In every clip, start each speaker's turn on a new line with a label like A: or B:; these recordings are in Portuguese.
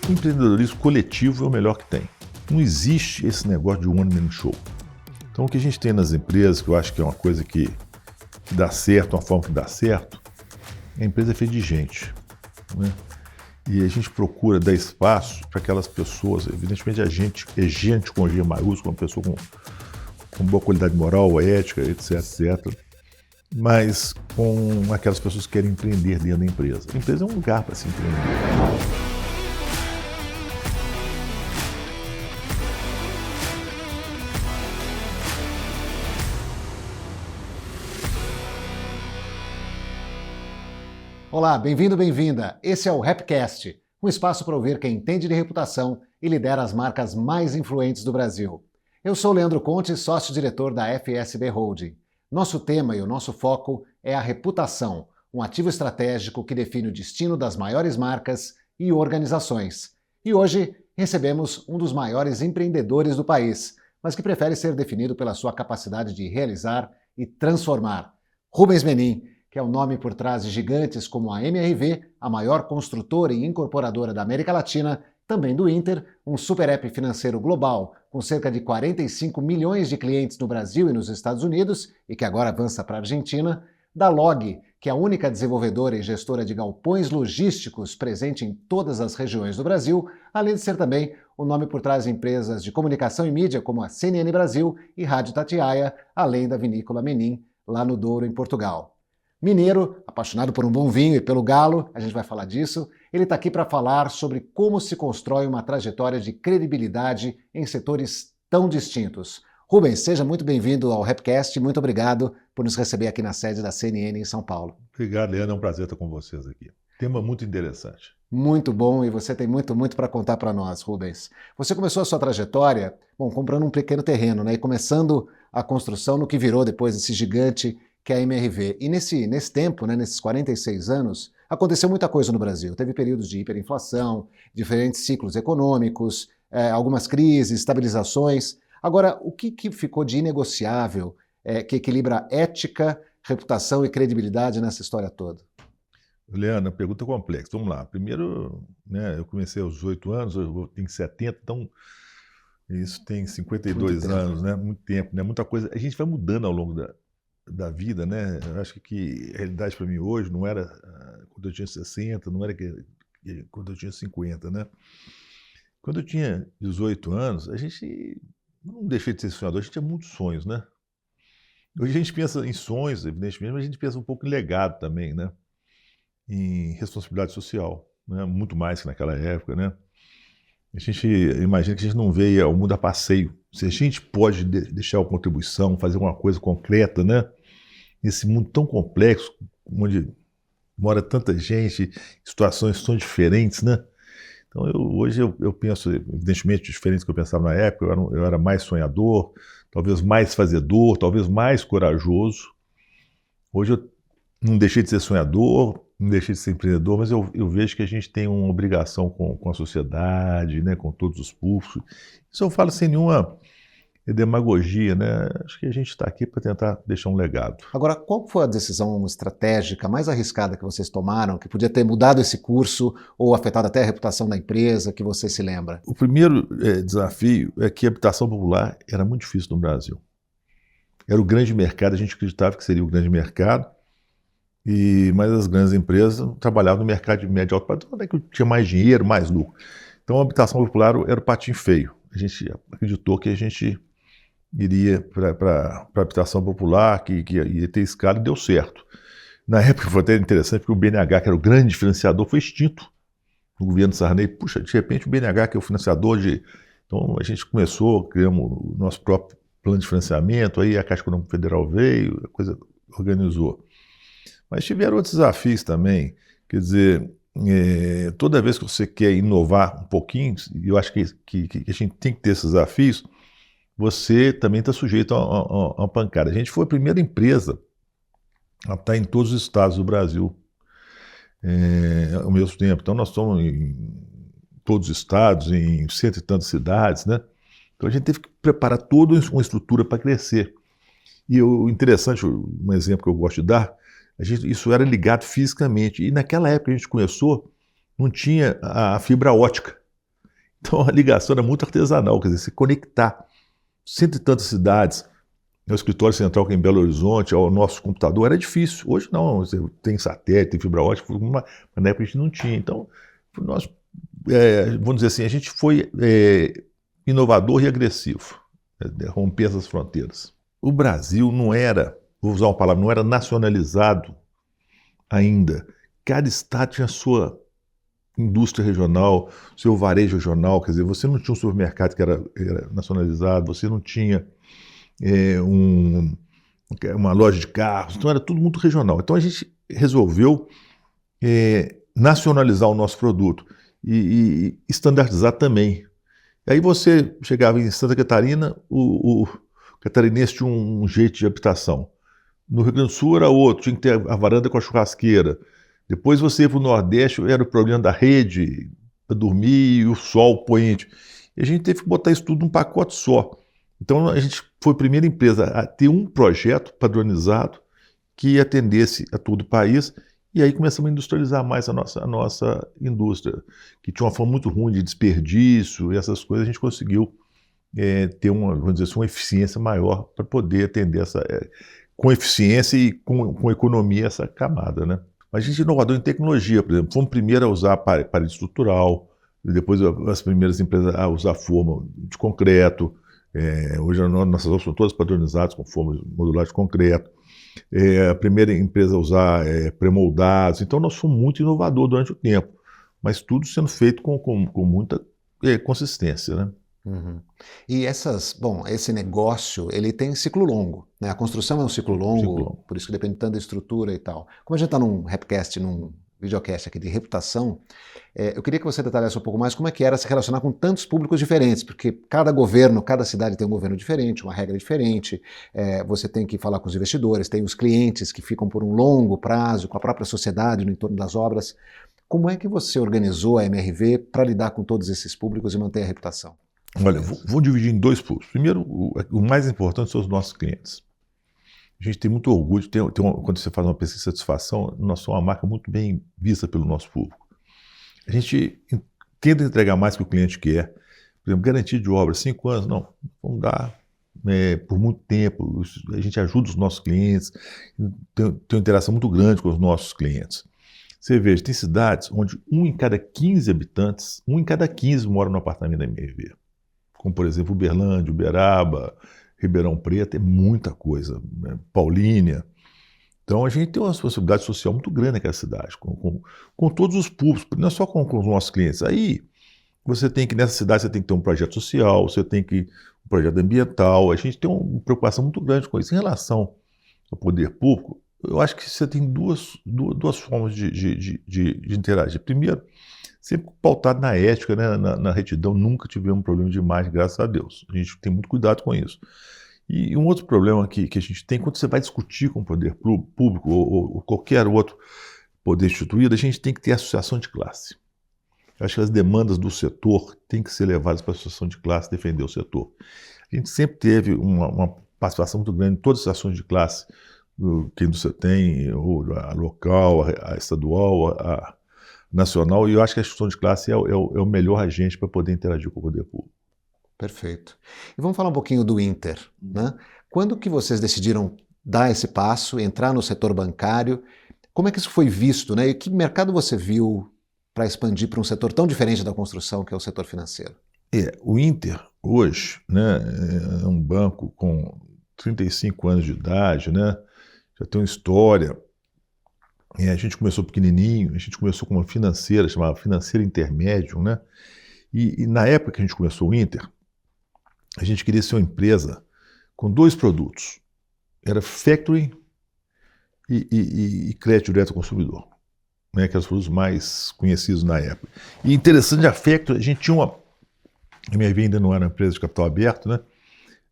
A: O empreendedorismo coletivo é o melhor que tem. Não existe esse negócio de one man show. Então o que a gente tem nas empresas, que eu acho que é uma coisa que dá certo, uma forma que dá certo, a empresa é feita de gente, né? E a gente procura dar espaço para aquelas pessoas, evidentemente a gente é gente com G maiúsculo, uma pessoa com boa qualidade moral, ética, etc, etc, mas com aquelas pessoas que querem empreender dentro da empresa. A empresa é um lugar para se empreender.
B: Olá, bem-vindo, bem-vinda. Esse é o Rapcast, um espaço para ouvir quem entende de reputação e lidera as marcas mais influentes do Brasil. Eu sou Leandro Conte, sócio-diretor da FSB Holding. Nosso tema e o nosso foco é a reputação, um ativo estratégico que define o destino das maiores marcas e organizações. E hoje recebemos um dos maiores empreendedores do país, mas que prefere ser definido pela sua capacidade de realizar e transformar. Rubens Menin, que é o nome por trás de gigantes como a MRV, a maior construtora e incorporadora da América Latina, também do Inter, um super app financeiro global com cerca de 45 milhões de clientes no Brasil e nos Estados Unidos e que agora avança para a Argentina, da Log, que é a única desenvolvedora e gestora de galpões logísticos presente em todas as regiões do Brasil, além de ser também o nome por trás de empresas de comunicação e mídia como a CNN Brasil e Rádio Tatiaia, além da Vinícola Menin, lá no Douro, em Portugal. Mineiro, apaixonado por um bom vinho e pelo galo, a gente vai falar disso. Ele está aqui para falar sobre como se constrói uma trajetória de credibilidade em setores tão distintos. Rubens, seja muito bem-vindo ao Rapcast e muito obrigado por nos receber aqui na sede da CNN em São Paulo.
A: Obrigado, Leandro, é um prazer estar com vocês aqui. Tema muito interessante.
B: Muito bom, e você tem muito para contar para nós, Rubens. Você começou a sua trajetória, comprando um pequeno terreno, né, e começando a construção no que virou depois esse gigante que é a MRV. E nesse tempo, né, nesses 46 anos, aconteceu muita coisa no Brasil. Teve períodos de hiperinflação, diferentes ciclos econômicos, algumas crises, estabilizações. Agora, o que ficou de inegociável que equilibra ética, reputação e credibilidade nessa história toda?
A: Leandro, pergunta complexa. Vamos lá. Primeiro, né, eu comecei aos 18 anos, eu tenho 70, então isso tem 52 anos, né? Muito tempo, né? Muita coisa. A gente vai mudando ao longo da vida, né? Eu acho que a realidade para mim hoje não era quando eu tinha 60, não era quando eu tinha 50, né? Quando eu tinha 18 anos, a gente não deixei de ser sonhador, a gente tinha muitos sonhos, né? Hoje a gente pensa em sonhos, evidentemente, mas a gente pensa um pouco em legado também, né? Em responsabilidade social, né? Muito mais que naquela época, né? A gente imagina que a gente não veio ao mundo a passeio. Se a gente pode deixar uma contribuição, fazer alguma coisa concreta, né? Nesse mundo tão complexo, onde mora tanta gente, situações tão diferentes, né? Então hoje eu penso, evidentemente, diferente do que eu pensava na época, eu era mais sonhador, talvez mais fazedor, talvez mais corajoso. Hoje eu não deixei de ser sonhador, não deixei de ser empreendedor, mas eu vejo que a gente tem uma obrigação com a sociedade, né, com todos os públicos. Isso eu falo sem nenhuma demagogia, né? Acho que a gente está aqui para tentar deixar um legado.
B: Agora, qual foi a decisão estratégica mais arriscada que vocês tomaram, que podia ter mudado esse curso ou afetado até a reputação da empresa, que você se lembra?
A: O primeiro desafio é que a habitação popular era muito difícil no Brasil. Era o grande mercado, a gente acreditava que seria o grande mercado, mas as grandes empresas trabalhavam no mercado de médio e alto padrão, onde que tinha mais dinheiro, mais lucro. Então a habitação popular era o patinho feio. A gente acreditou que a gente iria para a habitação popular, que ia ter escala, e deu certo. Na época foi até interessante, porque o BNH, que era o grande financiador, foi extinto no governo Sarney. Puxa, de repente o BNH, que é o financiador de... Então a gente começou, criamos o nosso próprio plano de financiamento, aí a Caixa Econômica Federal veio, a coisa organizou. Mas tiveram outros desafios também, quer dizer, toda vez que você quer inovar um pouquinho, e eu acho que a gente tem que ter esses desafios, você também está sujeito a uma pancada. A gente foi a primeira empresa a estar em todos os estados do Brasil ao mesmo tempo. Então nós estamos em todos os estados, em cento e tantas cidades, né? Então a gente teve que preparar toda uma estrutura para crescer. E o interessante, um exemplo que eu gosto de dar, isso era ligado fisicamente. E naquela época que a gente começou, não tinha a fibra ótica. Então a ligação era muito artesanal, quer dizer, se conectar cento e tantas cidades, o escritório central que é em Belo Horizonte, ao nosso computador, era difícil. Hoje não, você tem satélite, tem fibra ótica, mas na época a gente não tinha. Então, nós, vamos dizer assim, a gente foi inovador e agressivo, romper essas fronteiras. O Brasil não era, vou usar uma palavra, não era nacionalizado ainda. Cada estado tinha a sua indústria regional, seu varejo regional, quer dizer, você não tinha um supermercado que era nacionalizado, você não tinha uma loja de carros, então era tudo muito regional. Então a gente resolveu nacionalizar o nosso produto e standardizar também. Aí você chegava em Santa Catarina, o catarinense tinha um jeito de habitação. No Rio Grande do Sul era outro, tinha que ter a varanda com a churrasqueira. Depois você ia para o Nordeste, era o problema da rede para dormir e o sol poente. E a gente teve que botar isso tudo num pacote só. Então a gente foi a primeira empresa a ter um projeto padronizado que atendesse a todo o país, e aí começamos a industrializar mais a nossa indústria, que tinha uma forma muito ruim de desperdício e essas coisas. A gente conseguiu ter vamos dizer assim, uma eficiência maior para poder atender com eficiência e com economia essa camada, né? A gente é inovador em tecnologia, por exemplo, fomos primeiro a usar parede estrutural, depois as primeiras empresas a usar forma de concreto. Hoje nossas obras são todas padronizadas com formas modulares de concreto. A primeira empresa a usar pré-moldados. Então nós fomos muito inovador durante o tempo, mas tudo sendo feito com muita consistência, né?
B: Uhum. E esse negócio, ele tem ciclo longo, né? A construção é um ciclo longo, por isso que depende tanto da estrutura e tal. Como a gente está num Rapcast, num videocast aqui de reputação, eu queria que você detalhasse um pouco mais como é que era se relacionar com tantos públicos diferentes, porque cada governo, cada cidade tem um governo diferente, uma regra diferente, você tem que falar com os investidores, tem os clientes que ficam por um longo prazo, com a própria sociedade no entorno das obras. Como é que você organizou a MRV para lidar com todos esses públicos e manter a reputação?
A: Olha, vou dividir em dois públicos. Primeiro, o mais importante são os nossos clientes. A gente tem muito orgulho, quando você faz uma pesquisa de satisfação, nós somos uma marca muito bem vista pelo nosso público. A gente tenta entregar mais que o cliente quer. Por exemplo, garantia de obra, 5 anos, não, vamos dar por muito tempo. A gente ajuda os nossos clientes, tem uma interação muito grande com os nossos clientes. Você veja, tem cidades onde 1 em cada 15 habitantes, 1 em cada 15 mora no apartamento da MRV. Como, por exemplo, Uberlândia, Uberaba, Ribeirão Preto, é muita coisa, né? Paulínia. Então a gente tem uma responsabilidade social muito grande naquela cidade, com todos os públicos, não é só com os nossos clientes. Aí você tem que, nessa cidade, você tem que ter um projeto social, você tem que um projeto ambiental, a gente tem uma preocupação muito grande com isso. Em relação ao poder público, eu acho que você tem duas formas de interagir. Primeiro, sempre pautado na ética, né, na retidão, nunca tivemos problema de imagem, graças a Deus. A gente tem muito cuidado com isso. E um outro problema que a gente tem, quando você vai discutir com o poder público ou qualquer outro poder instituído, a gente tem que ter associação de classe. Eu acho que as demandas do setor têm que ser levadas para a associação de classe, defender o setor. A gente sempre teve uma participação muito grande em todas as ações de classe que a indústria tem, a local, a estadual, a nacional, e eu acho que a instituição de classe é o melhor agente para poder interagir com o poder público.
B: Perfeito. E vamos falar um pouquinho do Inter, né? Quando que vocês decidiram dar esse passo, entrar no setor bancário? Como é que isso foi visto, né? E que mercado você viu para expandir para um setor tão diferente da construção, que é o setor financeiro?
A: O Inter, hoje, né, é um banco com 35 anos de idade, né? Já tem uma história. A gente começou pequenininho, a gente começou com uma financeira, chamada Financeira Intermédio, né? E na época que a gente começou o Inter, a gente queria ser uma empresa com 2 produtos. Era factoring e crédito direto ao consumidor, né? Que eram os produtos mais conhecidos na época. E interessante, a factoring, a gente tinha a MRV ainda não era uma empresa de capital aberto, né?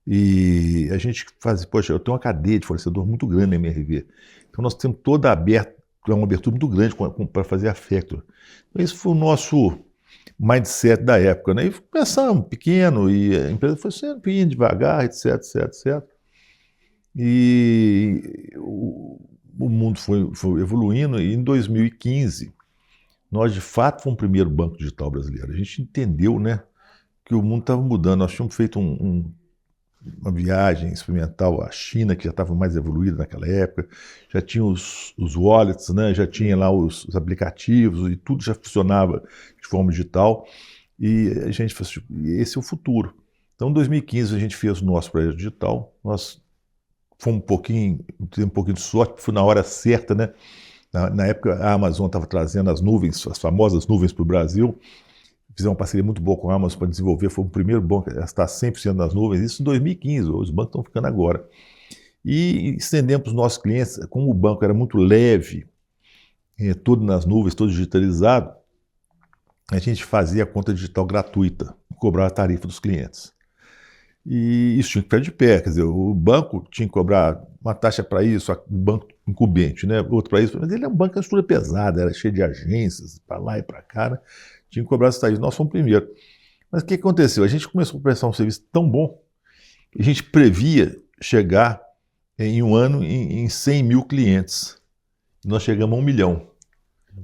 A: E a gente fazia, poxa, eu tenho uma cadeia de fornecedor muito grande na MRV. Então nós temos toda uma abertura muito grande para fazer a factoring. Então esse foi o nosso mindset da época, né? E começamos pequeno e a empresa foi sempre indo devagar, etc, etc, etc. E o mundo foi evoluindo e em 2015 nós de fato fomos o primeiro banco digital brasileiro. A gente entendeu, né, que o mundo estava mudando. Nós tínhamos feito uma viagem experimental à China, que já estava mais evoluída naquela época, já tinha os wallets, né? Já tinha lá os aplicativos e tudo já funcionava de forma digital. E a gente falou assim, esse é o futuro. Então, em 2015, a gente fez o nosso projeto digital. Nós fomos tivemos um pouquinho de sorte, foi na hora certa, né? Na época, a Amazon estava trazendo as nuvens, as famosas nuvens para o Brasil. Fizemos uma parceria muito boa com a Amazon para desenvolver, foi o primeiro banco a estar 100% nas nuvens, isso em 2015, os bancos estão ficando agora. E estendemos para os nossos clientes, como o banco era muito leve, tudo nas nuvens, todo digitalizado, a gente fazia a conta digital gratuita, cobrava a tarifa dos clientes. E isso tinha que ficar de pé, quer dizer, o banco tinha que cobrar uma taxa para isso, o banco incumbente, né? Outro para isso, mas ele é um banco de estrutura pesada, era cheio de agências, para lá e para cá, né? Tinha que cobrar essa tarifa, nós fomos primeiro. Mas o que aconteceu? A gente começou a prestar um serviço tão bom que a gente previa chegar em um ano em 100 mil clientes. Nós chegamos a 1 milhão.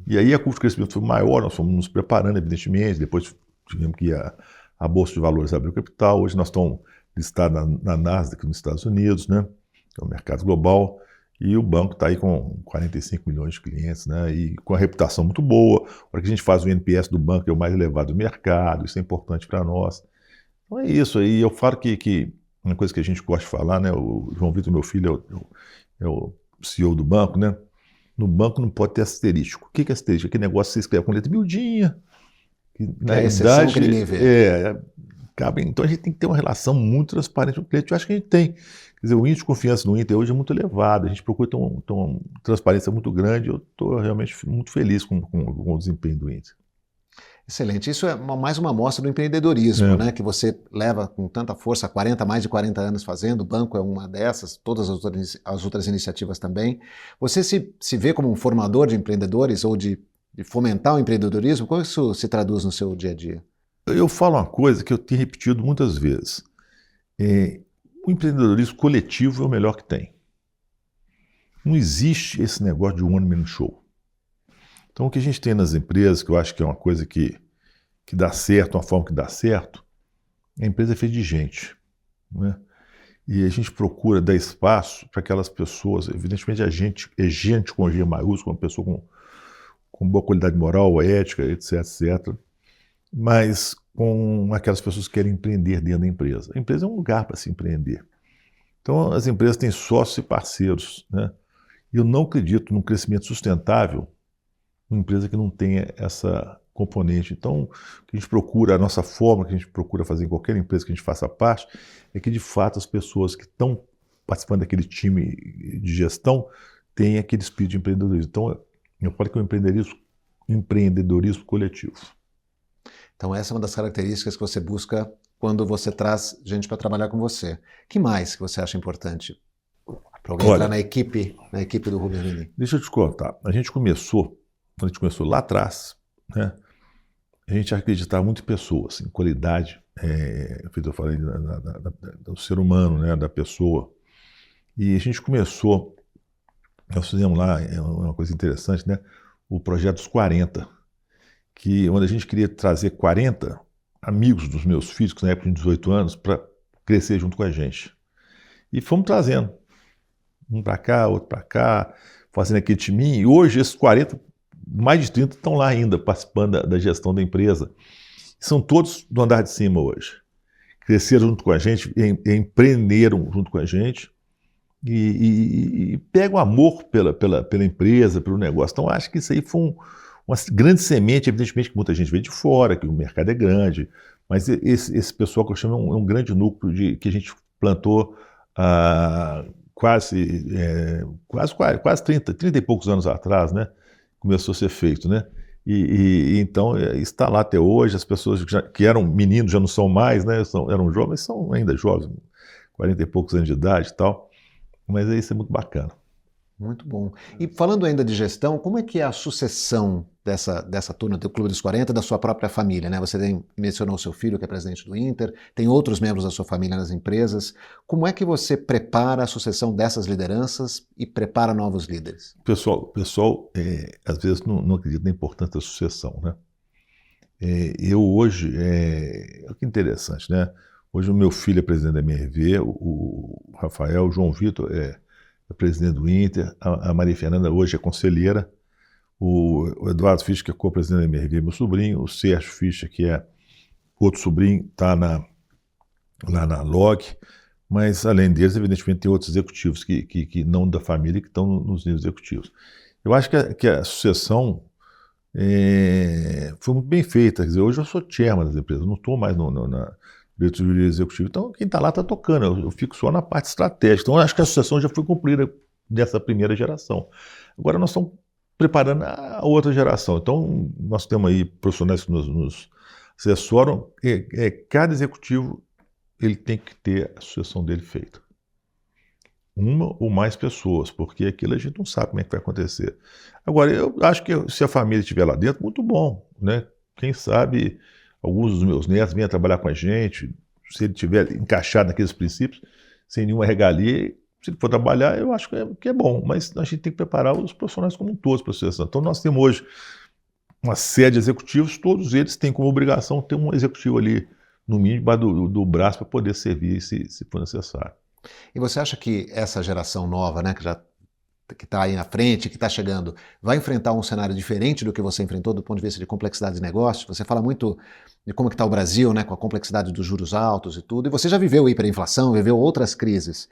A: E aí a curva de crescimento foi maior, nós fomos nos preparando, evidentemente, depois tivemos que ir à Bolsa de Valores abrir o capital, hoje nós estamos listados na Nasdaq nos Estados Unidos, né? É o mercado global, e o banco está aí com 45 milhões de clientes, né? E com a reputação muito boa. A hora que a gente faz o NPS do banco é o mais elevado do mercado, isso é importante para nós. Então é isso aí. Eu falo que uma coisa que a gente gosta de falar, né? O João Vitor, meu filho, é o CEO do banco, né? No banco não pode ter asterístico. O que é asterístico? Aquele negócio que você escreve com letra miudinha. Que, na
B: exceção que ninguém vê.
A: Então a gente tem que ter uma relação muito transparente com o cliente. Eu acho que a gente tem. Quer dizer, o índice de confiança no Inter hoje é muito elevado, a gente procura ter uma transparência muito grande, eu estou realmente muito feliz com o desempenho do Inter.
B: Excelente, isso é mais uma amostra do empreendedorismo, né, que você leva com tanta força, mais de 40 anos fazendo, o banco é uma dessas, todas as outras iniciativas também. Você se vê como um formador de empreendedores ou de fomentar o empreendedorismo? Como isso se traduz no seu dia a dia?
A: Eu falo uma coisa que eu tenho repetido muitas vezes. O empreendedorismo coletivo é o melhor que tem. Não existe esse negócio de one man show. Então o que a gente tem nas empresas, que eu acho que é uma coisa que dá certo, uma forma que dá certo, a empresa é feita de gente, né? E a gente procura dar espaço para aquelas pessoas, evidentemente é gente com G maiúsculo, uma pessoa com boa qualidade moral, ética, etc, etc, mas com aquelas pessoas que querem empreender dentro da empresa. A empresa é um lugar para se empreender. Então as empresas têm sócios e parceiros, né? E eu não acredito num crescimento sustentável uma empresa que não tenha essa componente. Então, o que a gente procura, a nossa forma que a gente procura fazer em qualquer empresa que a gente faça parte, é que de fato as pessoas que estão participando daquele time de gestão tenham aquele espírito de empreendedorismo. Então, eu falo que é um empreendedorismo coletivo.
B: Então, essa é uma das características que você busca quando você traz gente para trabalhar com você. O que mais que você acha importante para alguém entrar na equipe do Rubem Menin?
A: Deixa eu te contar. Quando a gente começou lá atrás, né, a gente acreditava muito em pessoas, em qualidade, eu falei do ser humano, né, da pessoa. E a gente começou, nós fizemos lá uma coisa interessante, né, o projeto dos 40, onde a gente queria trazer 40 amigos dos meus filhos, que na época tinham 18 anos, para crescer junto com a gente. E fomos trazendo, um para cá, outro para cá, fazendo aquele timinho. E hoje esses 40, mais de 30 estão lá ainda, participando da gestão da empresa. São todos do andar de cima hoje. Cresceram junto com a gente, empreenderam junto com a gente e pegam amor pela empresa, pelo negócio. Então, acho que isso aí foi uma grande semente. Evidentemente que muita gente veio de fora, que o mercado é grande, mas esse pessoal que eu chamo é um grande núcleo que a gente plantou quase 30 e poucos anos atrás, né? Começou a ser feito, né? Então está lá até hoje. As pessoas que eram meninos já não são mais, né? Eram jovens, são ainda jovens, 40 e poucos anos de idade e tal. Mas isso é muito bacana.
B: Muito bom. E falando ainda de gestão, como é que é a sucessão dessa turma do Clube dos 40, da sua própria família, né? Você mencionou o seu filho, que é presidente do Inter, tem outros membros da sua família nas empresas. Como é que você prepara a sucessão dessas lideranças e prepara novos líderes?
A: O pessoal às vezes não acredita na importância da sucessão, né? Eu hoje, olha que interessante, né? Hoje o meu filho é presidente da MRV, o Rafael, o João Vitor é presidente do Inter, a Maria Fernanda hoje é conselheira, o Eduardo Fischer, que é co-presidente da MRV, meu sobrinho, o Sérgio Fischer, que é outro sobrinho, está lá na LOG, mas além deles, evidentemente, tem outros executivos que não da família que estão nos níveis executivos. Eu acho que a sucessão foi muito bem feita. Quer dizer, hoje eu sou chairman das empresas, não estou mais na diretoria executiva. Então, quem está lá está tocando, eu fico só na parte estratégica. Então, eu acho que a sucessão já foi cumprida dessa primeira geração. Agora, nós estamos preparando a outra geração. Então, nós temos aí profissionais que nos assessoram. Cada executivo ele tem que ter a sucessão dele feita. Uma ou mais pessoas, porque aquilo a gente não sabe como é que vai acontecer. Agora, eu acho que se a família estiver lá dentro, muito bom, né? Quem sabe alguns dos meus netos venham trabalhar com a gente, se ele estiver encaixado naqueles princípios, sem nenhuma regalia, se ele for trabalhar, eu acho que é bom, mas a gente tem que preparar os profissionais como um todo para a sucessão. Então, nós temos hoje uma série de executivos, todos eles têm como obrigação ter um executivo ali, no mínimo, do braço para poder servir se for necessário.
B: E você acha que essa geração nova, né, que está aí na frente, que está chegando, vai enfrentar um cenário diferente do que você enfrentou do ponto de vista de complexidade de negócio? Você fala muito de como que está o Brasil, né, com a complexidade dos juros altos e tudo, e você já viveu hiperinflação, viveu outras crises.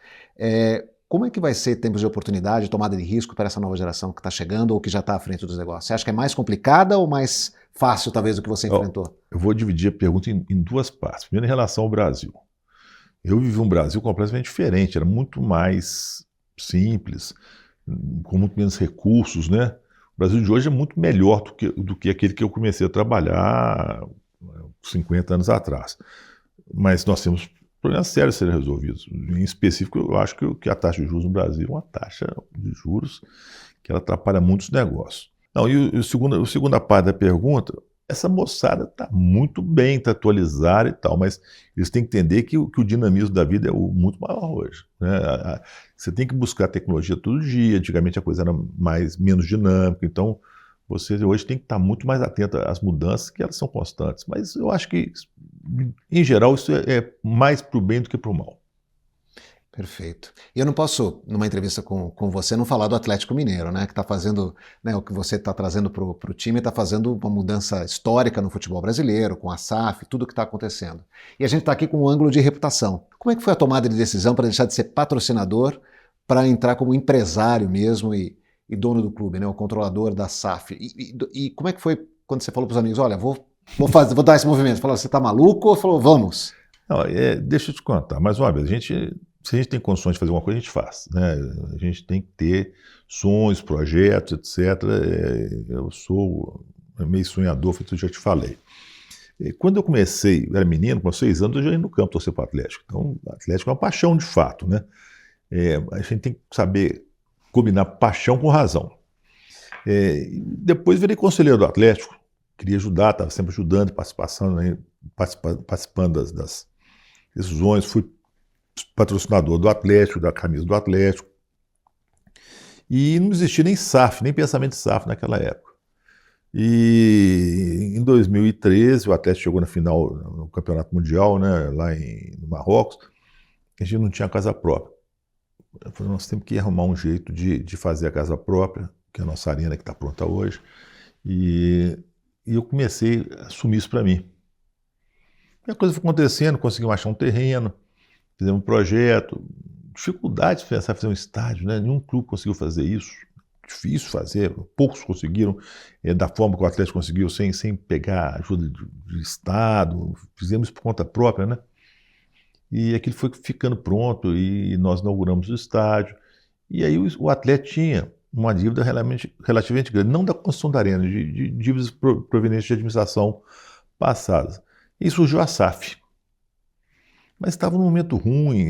B: Como é que vai ser tempos de oportunidade, tomada de risco para essa nova geração que está chegando ou que já está à frente dos negócios? Você acha que é mais complicada ou mais fácil, talvez, do que você enfrentou?
A: Eu vou dividir a pergunta em duas partes. Primeiro, em relação ao Brasil. Eu vivi um Brasil completamente diferente, era muito mais simples, com muito menos recursos, né? O Brasil de hoje é muito melhor do que aquele que eu comecei a trabalhar 50 anos atrás. Mas nós temos problemas sérios a serem resolvidos. Em específico, eu acho que a taxa de juros no Brasil é uma taxa de juros que ela atrapalha muitos negócios. Não, e a segunda parte da pergunta, essa moçada está muito bem, está atualizada e tal, mas eles têm que entender que o dinamismo da vida é muito maior hoje, né? Você tem que buscar tecnologia todo dia, antigamente a coisa era menos dinâmica, então você hoje tem que estar muito mais atento às mudanças, que elas são constantes. Mas eu acho que, em geral, isso é mais para o bem do que para o mal.
B: Perfeito. E eu não posso, numa entrevista com você, não falar do Atlético Mineiro, né? Que está fazendo, né, o que você está trazendo para o time, está fazendo uma mudança histórica no futebol brasileiro, com a SAF, tudo o que está acontecendo. E a gente está aqui com um ângulo de reputação. Como é que foi a tomada de decisão para deixar de ser patrocinador para entrar como empresário mesmo e dono do clube, né? O controlador da SAF? E como é que foi quando você falou para os amigos, olha, vou dar esse movimento? Falou, você está maluco? Ou falou, vamos?
A: Não, deixa eu te contar. Mais uma vez, se a gente tem condições de fazer uma coisa, a gente faz, né? A gente tem que ter sonhos, projetos, etc. Eu sou meio sonhador, feito eu já te falei. Quando eu comecei, eu era menino, com 6 anos, eu já ia no campo torcer para o Atlético. Então, o Atlético é uma paixão de fato, né? A gente tem que saber combinar paixão com razão. Depois virei conselheiro do Atlético, queria ajudar, estava sempre ajudando, participando das decisões, fui patrocinador do Atlético, da camisa do Atlético, e não existia nem SAF, nem pensamento de SAF naquela época. E em 2013, o Atlético chegou na final no Campeonato Mundial, né, lá no Marrocos, a gente não tinha casa própria. Eu falei, nós temos que arrumar um jeito de fazer a casa própria, que é a nossa arena que está pronta hoje, e eu comecei a assumir isso para mim. E a coisa foi acontecendo, conseguimos achar um terreno, fizemos um projeto, dificuldade de pensar em fazer um estádio, né? Nenhum clube conseguiu fazer isso, difícil fazer, poucos conseguiram, da forma que o Atlético conseguiu, sem pegar ajuda de Estado, fizemos por conta própria, né? E aquilo foi ficando pronto e nós inauguramos o estádio. E aí o Atlético tinha uma dívida relativamente grande, não da construção da arena, de dívidas provenientes de administração passadas. E surgiu a SAF. Mas estava num momento ruim,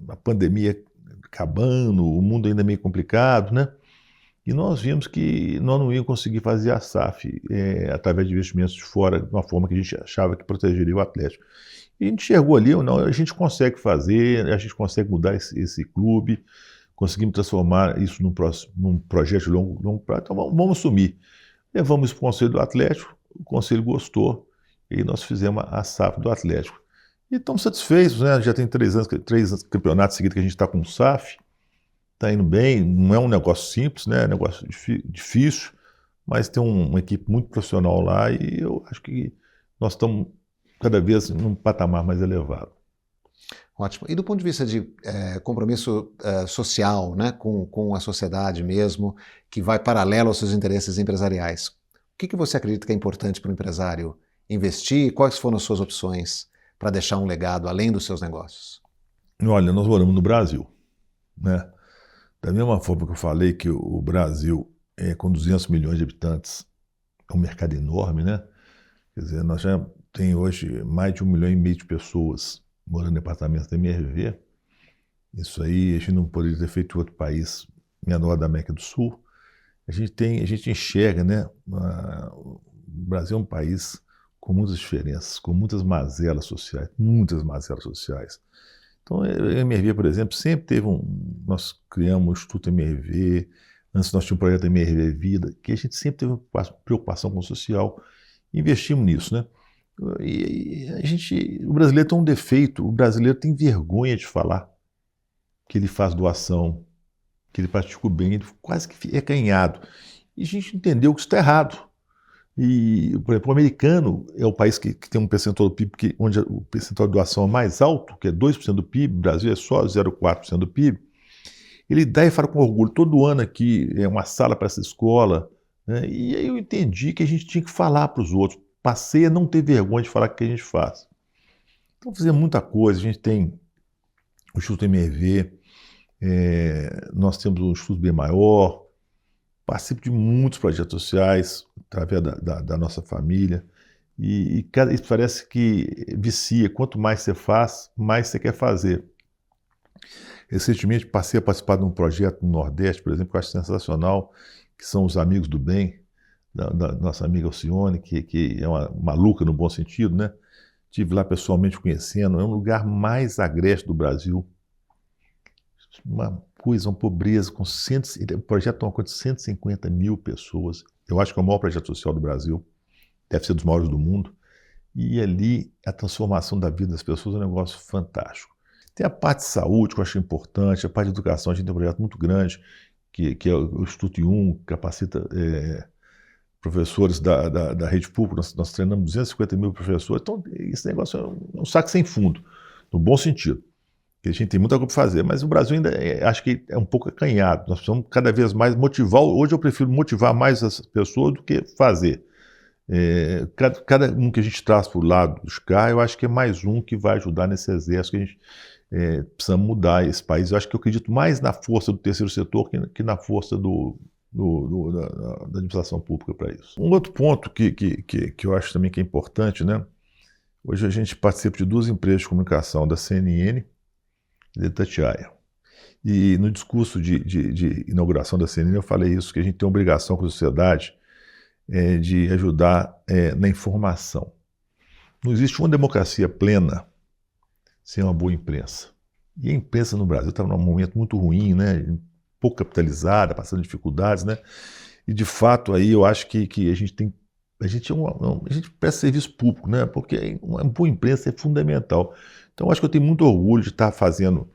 A: a pandemia acabando, o mundo ainda meio complicado, né? E nós vimos que nós não íamos conseguir fazer a SAF através de investimentos de fora, de uma forma que a gente achava que protegeria o Atlético. E a gente chegou ali, não, a gente consegue fazer, a gente consegue mudar esse clube, conseguimos transformar isso num projeto de longo prazo, então vamos assumir. Levamos isso para o Conselho do Atlético, o conselho gostou, e aí nós fizemos a SAF do Atlético. E estamos satisfeitos, né? Já tem 3 campeonatos seguidos que a gente está com o SAF, está indo bem, não é um negócio simples, né? É um negócio difícil, mas tem uma equipe muito profissional lá e eu acho que nós estamos cada vez num patamar mais elevado.
B: Ótimo. E do ponto de vista de compromisso social, né, com a sociedade mesmo, que vai paralelo aos seus interesses empresariais, o que você acredita que é importante para o empresário investir? Quais foram as suas opções para deixar um legado além dos seus negócios?
A: Olha, nós moramos no Brasil, né? Da mesma forma que eu falei que o Brasil, com 200 milhões de habitantes, é um mercado enorme, né? Quer dizer, nós já tem hoje mais de 1,5 milhão de pessoas morando em apartamentos da MRV. Isso aí a gente não poderia ter feito em outro país menor da América do Sul. A gente enxerga, né? O Brasil é um país com muitas diferenças, com muitas mazelas sociais, muitas mazelas sociais. Então, a MRV, por exemplo, sempre teve nós criamos o Instituto MRV, antes nós tínhamos um projeto MRV Vida, que a gente sempre teve uma preocupação com o social, investimos nisso, né? E o brasileiro tem um defeito, o brasileiro tem vergonha de falar que ele faz doação, que ele pratica o bem, ele quase que é acanhado. E a gente entendeu que isso está errado. E, por exemplo, o americano é o país que tem um percentual do PIB, onde o percentual de doação é mais alto, que é 2% do PIB, o Brasil é só 0,4% do PIB. Ele dá e fala com orgulho, todo ano aqui é uma sala para essa escola, né? E aí eu entendi que a gente tinha que falar para os outros, passei a não ter vergonha de falar o que a gente faz. Então, fazendo muita coisa, a gente tem o Instituto MRV, nós temos o Instituto B Maior, participo de muitos projetos sociais através da nossa família e isso parece que vicia. Quanto mais você faz, mais você quer fazer. Recentemente passei a participar de um projeto no Nordeste, por exemplo, que eu acho sensacional, que são os Amigos do Bem, da nossa amiga Alcione, que é uma maluca no bom sentido, né? Estive lá pessoalmente conhecendo, é um lugar mais agreste do Brasil. Uma coisa, uma pobreza, o projeto tem uma coisa de 150 mil pessoas. Eu acho que é o maior projeto social do Brasil, deve ser dos maiores do mundo. E ali, a transformação da vida das pessoas é um negócio fantástico. Tem a parte de saúde, que eu acho importante, a parte de educação, a gente tem um projeto muito grande, que é o Instituto I, capacita professores da rede pública, nós treinamos 250 mil professores, então esse negócio é um saco sem fundo, no bom sentido. Que a gente tem muita coisa para fazer, mas o Brasil ainda acho que é um pouco acanhado. Nós precisamos cada vez mais motivar. Hoje eu prefiro motivar mais as pessoas do que fazer. Cada um que a gente traz para o lado dos caras, eu acho que é mais um que vai ajudar nesse exército que a gente precisa mudar esse país. Eu acho que eu acredito mais na força do terceiro setor que na força da administração pública para isso. Um outro ponto que eu acho também que é importante, né? Hoje a gente participa de 2 empresas de comunicação, da CNN e da Itatiaia. E no discurso de inauguração da CNN eu falei isso, que a gente tem uma obrigação com a sociedade de ajudar na informação. Não existe uma democracia plena sem uma boa imprensa. E a imprensa no Brasil está num momento muito ruim, né? Pouco capitalizada, passando dificuldades, né? E de fato aí eu acho que a gente presta serviço público, né? Porque uma boa imprensa é fundamental. Então eu acho que eu tenho muito orgulho de estar fazendo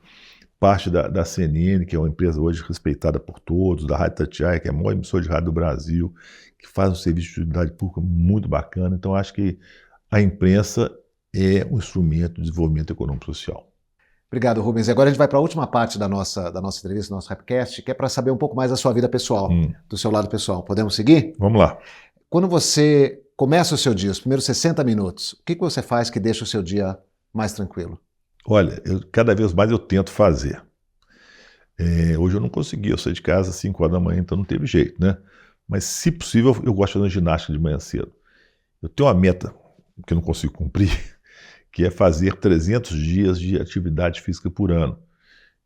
A: parte da CNN, que é uma empresa hoje respeitada por todos, da Rádio Itatiaia, que é a maior emissora de rádio do Brasil, que faz um serviço de utilidade pública muito bacana. Então eu acho que a imprensa é um instrumento de desenvolvimento econômico e social.
B: Obrigado, Rubens. E agora a gente vai para a última parte da nossa entrevista, do nosso Rapcast, que é para saber um pouco mais da sua vida pessoal, do seu lado pessoal. Podemos seguir?
A: Vamos lá.
B: Quando você começa o seu dia, os primeiros 60 minutos, o que você faz que deixa o seu dia mais tranquilo?
A: Olha, cada vez mais eu tento fazer. Hoje eu não consegui, eu saí de casa às 5 horas da manhã, então não teve jeito, né? Mas, se possível, eu gosto de fazer ginástica de manhã cedo. Eu tenho uma meta que eu não consigo cumprir, que é fazer 300 dias de atividade física por ano.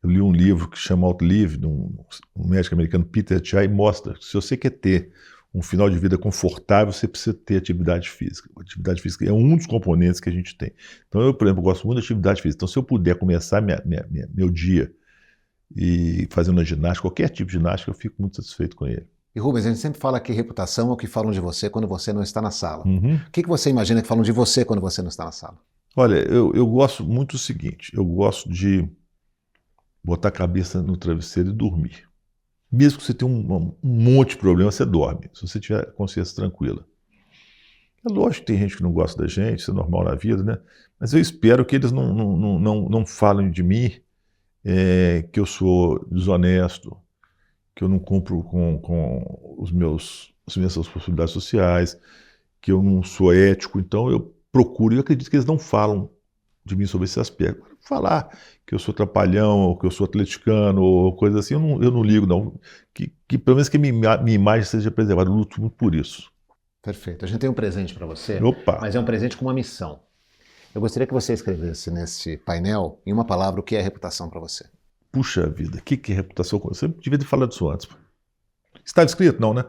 A: Eu li um livro que chama Outlive, de um médico americano, Peter Attia, e mostra que se você quer ter um final de vida confortável, você precisa ter atividade física. A atividade física é um dos componentes que a gente tem. Então eu, por exemplo, gosto muito de atividade física. Então se eu puder começar meu dia e fazendo uma ginástica, qualquer tipo de ginástica, eu fico muito satisfeito com ele.
B: E Rubens, a gente sempre fala que reputação é o que falam de você quando você não está na sala.
A: Uhum.
B: O que você imagina que falam de você quando você não está na sala?
A: Olha, eu gosto muito do seguinte, eu gosto de botar a cabeça no travesseiro e dormir. Mesmo que você tenha um monte de problema, você dorme, se você tiver a consciência tranquila. É lógico que tem gente que não gosta da gente, isso é normal na vida, né? Mas eu espero que eles não falem de mim que eu sou desonesto, que eu não cumpro com as minhas responsabilidades sociais, que eu não sou ético. Então eu procuro, e eu acredito que eles não falam de mim sobre esse aspecto. Falar que eu sou trapalhão, ou que eu sou atleticano, ou coisa assim, eu não ligo, não. Que pelo menos que minha imagem seja preservada, eu luto muito por isso.
B: Perfeito. A gente tem um presente para você,
A: Opa.
B: Mas é um presente com uma missão. Eu gostaria que você escrevesse nesse painel, em uma palavra, o que é reputação para você.
A: Puxa vida, o que é reputação? Você devia ter falado disso antes. Estava escrito? Não, né?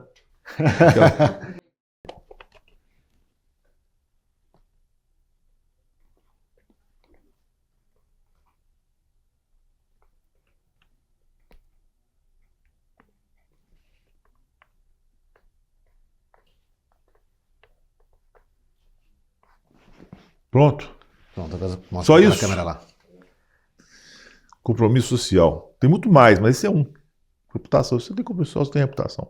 A: Pronto.
B: Pronto, agora mostra
A: Só
B: pela
A: isso?
B: câmera lá.
A: Compromisso social. Tem muito mais, mas esse é um. Reputação. Você tem compromisso social, você tem reputação.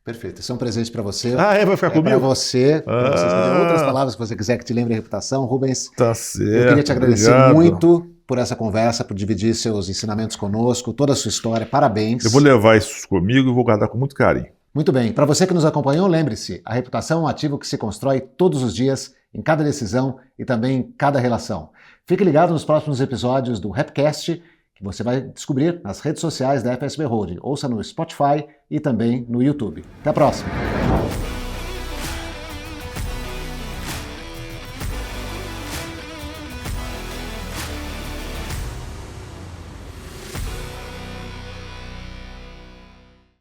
B: Perfeito. Esse é um presente para você.
A: Vai ficar comigo?
B: Para você escrever outras palavras que você quiser que te lembre a reputação. Rubens,
A: tá certo,
B: eu queria te agradecer
A: obrigado.
B: muito por essa conversa, por dividir seus ensinamentos conosco, toda a sua história. Parabéns.
A: Eu vou levar isso comigo e vou guardar com muito carinho.
B: Muito bem. Para você que nos acompanhou, lembre-se, a reputação é um ativo que se constrói todos os dias, em cada decisão e também em cada relação. Fique ligado nos próximos episódios do Rapcast, que você vai descobrir nas redes sociais da FSB Holding. Ouça no Spotify e também no YouTube. Até a próxima!